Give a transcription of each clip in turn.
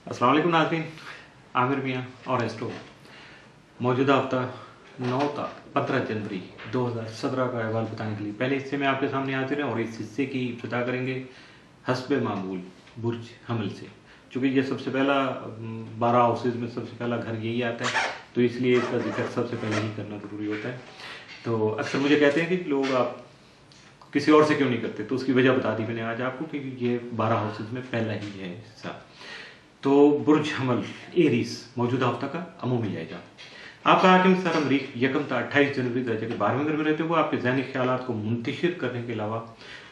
अस्सलाम वालेकुम नाज़रीन, आमिर मियाँ और एस्ट्रो। मौजूदा हफ्ता 15 जनवरी 2017 का अहवाल बताने के लिए पहले हिस्से में आपके सामने हाजिर हैं और इस हिस्से की इब्तिदा करेंगे हस्बे मामूल बुर्ज हमल से। चूँकि ये सबसे पहला 12 हाउसेज में सबसे पहला घर यही आता है, तो इसलिए इसका जिक्र सबसे पहले ही करना ज़रूरी होता है। तो अक्सर मुझे कहते हैं कि लोग आप किसी और से क्यों नहीं करते, तो उसकी वजह बता दी मैंने आज आपको, क्योंकि ये 12 हाउसेज में पहला ही है हिस्सा। तो बुर्ज हमल एरीज मौजूदा हफ्ता का अमूमी जायजा। आपका हाकिम सर अमरीक यकम था 28 जनवरी दर्जे के 12वें घर में रहते हुए आपके ज़हनी ख्यालात को मुंतशिर करने के अलावा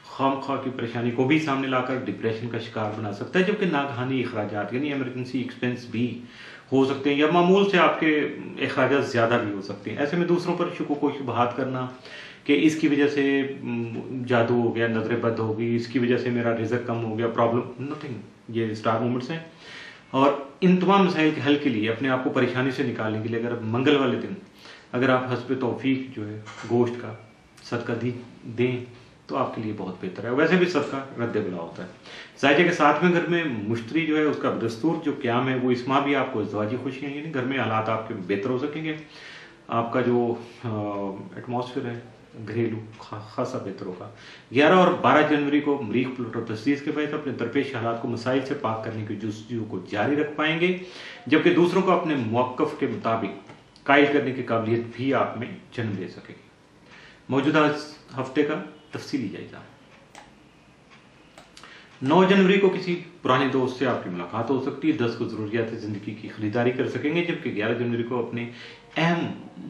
खामख्वाह की परेशानी को भी सामने लाकर डिप्रेशन का शिकार बना सकता है, जबकि नागहानी अखराजात यानी एमरजेंसी एक्सपेंस भी हो सकते हैं या मामूल से आपके अखराजात ज़्यादा भी हो सकते हैं। ऐसे में दूसरों पर शुक्र को शुबहात करना कि इसकी वजह से जादू हो गया, नजर बद हो गई, इसकी वजह से मेरा रिजक कम हो गया, प्रॉब्लम नथिंग, ये स्टार मोमेंट्स हैं। और इन तमाम मसाइल के हल के लिए अपने आप को परेशानी से निकालने के लिए अगर मंगल वाले दिन अगर आप हस्ब तौफीक जो है गोश्त का सदका दें तो आपके लिए बहुत बेहतर है। वैसे भी सदका रद्द बला होता है। जायजे के 7वें घर में मुश्तरी जो है उसका दस्तूर जो क्याम है वो इस माह भी आपको इज़्वाजी खुशियाँ यानी घर में हालात आपके बेहतर हो सकेंगे। आपका जो एटमॉस्फेयर है घरेलू खासा बेहतर होगा। 11 और 12 जनवरी को मरीख प्लूटो तस्दीस के बाद अपने दरपेश हालात को मसाइल से पाक करने की जुस्तजू को जारी रख पाएंगे, जबकि दूसरों को अपने मौक़िफ़ के मुताबिक कायल करने की काबिलियत भी आप में जन्म ले सकेगी। मौजूदा हफ्ते का तफसीली जायजा। 9 जनवरी को किसी पुराने दोस्त से आपकी मुलाकात हो सकती है। 10 को ज़रूरियात ज़िंदगी की खरीदारी कर सकेंगे, जबकि 11 जनवरी को अपने अहम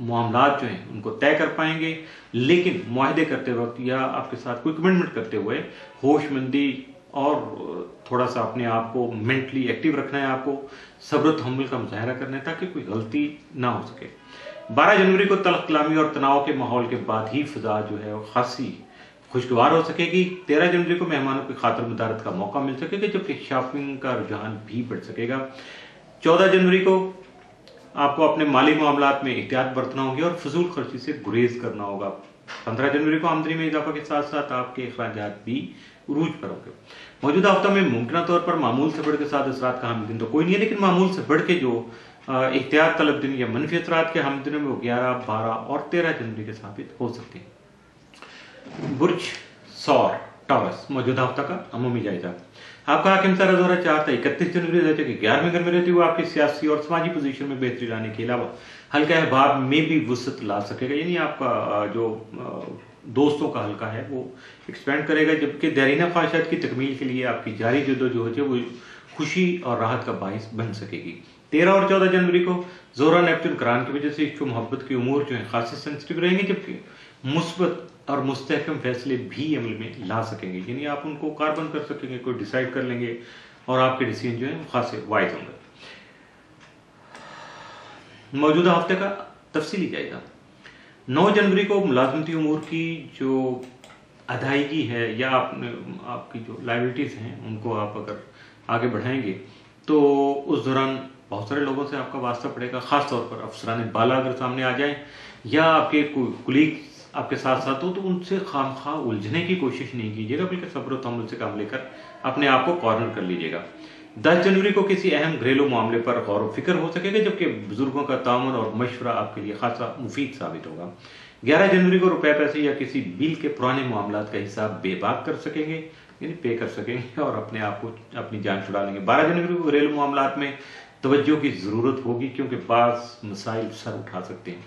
मामलात जो हैं उनको तय कर पाएंगे, लेकिन मुआहदे करते वक्त या आपके साथ कोई कमिटमेंट करते हुए होशमंदी और थोड़ा सा अपने आप को मेंटली एक्टिव रखना है, आपको सब्र तहम्मुल का मुजाहरा करना है ताकि कोई गलती ना हो सके। 12 जनवरी को तल्ख कलामी और तनाव के माहौल के बाद ही फ़िज़ा जो है वो खासी खुशगवार हो सकेगी। 13 जनवरी को मेहमानों की खातर मदारत का मौका मिल सकेगा, जबकि शॉपिंग का रुझान भी बढ़ सकेगा। 14 जनवरी को आपको अपने माली मामलात में एहतियात बरतना होगी और फजूल खर्ची से गुरेज करना होगा। 15 जनवरी को आमदनी में इजाफा के साथ साथ आपके अखराजात भी उरूज पर होंगे। मौजूदा हफ्ता में मुमकिन तौर पर मामूल से बढ़ के साथ असरात का हामिल दिन तो कोई नहीं है, लेकिन मामूल से बढ़ के जो एहतियात तलब दिन या मनफी असरात के हामिल दिनों में वो 11, 12 और 13 जनवरी के साबित हो सकते हैं। बुर्ज सौर टॉरस मौजूदा हफ्ता का अमूमी जायजा। आपका हाकिम सारा दौरा 4 था 31 जनवरी दर्जे के 11वें घर में रहते हुए आपकी सियासी और समाजी पोजीशन में बेहतरी लाने के अलावा हल्का अहबाब में भी वसत ला सकेगा, यानी आपका जो दोस्तों का हल्का है वो एक्सपेंड करेगा, जबकि देरीना ख्वाहिशात की तकमील के लिए आपकी जारी जद्दोजहद है वो खुशी और राहत का बाइस बन सकेगी। 13 और 14 जनवरी को जोहरा नेपच्यून करान की वजह से इश्क मोहब्बत की उमूर जो है खासी सेंसिटिव रहेंगे, जबकि मुस्बत और मुस्तहकम फैसले भी अमल में ला सकेंगे, यानी आप उनको कारबंद कर सकेंगे, कोई डिसाइड कर लेंगे और आपके डिसीजन जो है वो खासे वाइज होंगे। मौजूदा हफ्ते का तफसीली जायजा। 9 जनवरी को मुलाजमती उमूर की जो अदायगी है या आपकी जो लाइबिलिटीज़ हैं उनको आप अगर आगे बढ़ाएंगे तो उस दौरान बहुत सारे लोगों से आपका वास्ता पड़ेगा, ख़ास तौर पर अफसरान बाला अगर सामने आ जाए या आपके कुलीग आपके साथ साथ हो तो उनसे खामखा उलझने की कोशिश नहीं कीजिएगा, बल्कि सब्र तहम्मुल से काम लेकर अपने आप को कॉर्नर कर लीजिएगा। 10 जनवरी को किसी अहम घरेलू मामले पर गौर व फिक्र हो सकेगा, जबकि बुजुर्गों का ताउन और मशवरा आपके लिए खासा मुफीद साबित होगा। 11 जनवरी को रुपए पैसे या किसी बिल के पुराने मामलात का हिसाब बेबाक कर सकेंगे, यानी पे कर सकेंगे और अपने आप को अपनी जान छुड़ा लेंगे। 12 जनवरी को घरेलू मामलात में तवज्जो की ज़रूरत होगी, क्योंकि बाज़ मसाइल सर उठा सकते हैं।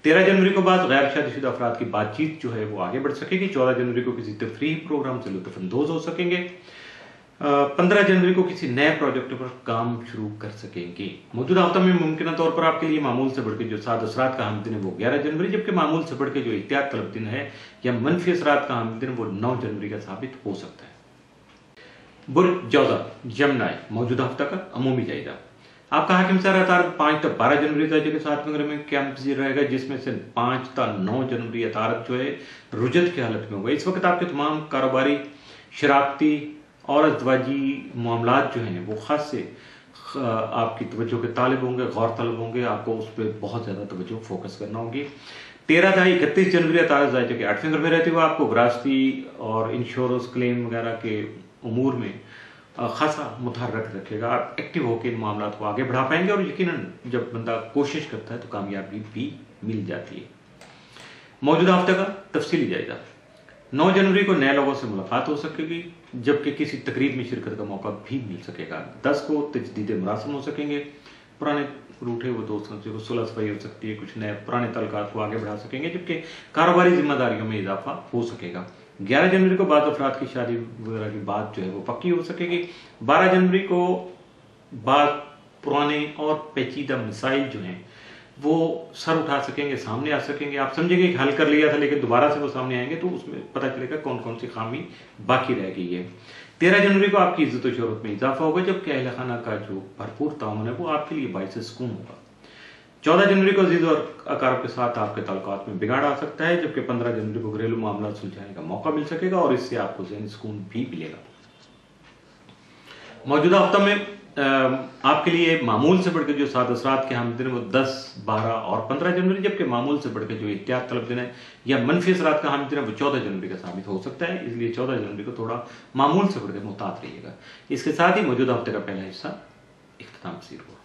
13 जनवरी को बाद गैर शादीशुदा अफराद की बातचीत जो है वो आगे बढ़ सकेगी। 14 जनवरी को किसी तफरीही प्रोग्राम से लुत्फ़अंदोज़ हो सकेंगे। 15 जनवरी को किसी नए प्रोजेक्ट पर काम शुरू कर सकेंगे। मौजूदा हफ्ता में मुमकिन तौर पर आपके लिए मामूल से बढ़ के जो साद असरात का हामिल दिन है वो 11 जनवरी, जबकि मामूल से बढ़ के जो एहतियात तलब दिन है या मनफी असरात का हामिल दिन वो 9 जनवरी का साबित हो सकता है। बुर्ज जौज़ा जमनाई मौजूदा हफ्ता का अमूमी जायजा। आपका हाकिम सारा तारत 5 तक 12 जनवरी दर्जे के 7वें घर में क्या पजीर रहेगा, जिसमें से 5 तक 9 जनवरी अतारत जो है रुजत की हालत में होगा। इस वक्त आपके तमाम कारोबारी, शराबती और अज़वाजी मामलात जो हैं वो खास से आपकी तवज्जो के तालिब होंगे, गौर तलब होंगे, आपको उस पर बहुत ज़्यादा तवज्जो फोकस करना होगी। 13 था 31 जनवरी अतारत दर्जे के 8वें घर में रहते हुए आपको विरासती और इंश्योरेंस क्लेम वगैरह के उमूर में खासा मुतहर्रक रखेगा। आप एक्टिव होकर इन मामलों को आगे बढ़ा पाएंगे और यकीनन जब बंदा कोशिश करता है तो कामयाबी भी मिल जाती है। मौजूदा हफ्ते का तफसीली जायजा। 9 जनवरी को नए लोगों से मुलाकात हो सकेगी, जबकि किसी तकरीब में शिरकत का मौका भी मिल सकेगा। 10 को तजदीद मरासम हो सकेंगे, पुराने रूठे हुए दोस्तों से सुलह सफाई हो सकती है, कुछ नए पुराने तल्लुकात को आगे बढ़ा सकेंगे, जबकि कारोबारी जिम्मेदारियों में इजाफा हो सकेगा। 11 जनवरी को बाद अफराद की शादी वगैरह की बात जो है वो पक्की हो सकेगी। 12 जनवरी को बाद पुराने और पेचीदा मसाइल जो हैं वो सर उठा सकेंगे, सामने आ सकेंगे। आप समझेंगे कि हल कर लिया था लेकिन दोबारा से वो सामने आएंगे तो उसमें पता चलेगा कौन कौन सी खामी बाकी रह गई है। 13 जनवरी को आपकी इज्जत और शोहरत में इजाफा होगा, जबकि अहले खाना का जो भरपूर ताउन है वो आपके लिए बाइस सुकून होगा। 14 जनवरी को अजीज और अकारब के साथ आपके ताल्लुकात में बिगाड़ आ सकता है, जबकि 15 जनवरी को घरेलू मामला सुलझाने का मौका मिल सकेगा और इससे आपको ज़हनी सुकून भी मिलेगा। मौजूदा हफ्ता में आपके लिए मामूल से बढ़कर जो 7 असरात के हम दिन वो 10, 12 और 15 जनवरी, जबकि मामूल से बढ़कर जो एहतियात तलब दिन है या मनफी असरात का हम दिन है वो 14 जनवरी का साबित हो सकता है। इसलिए 14 जनवरी को थोड़ा मामूल से बढ़कर मुहतात रहिएगा। इसके साथ ही मौजूदा हफ्ते का पहला हिस्सा इख्तिताम पसीर हुआ।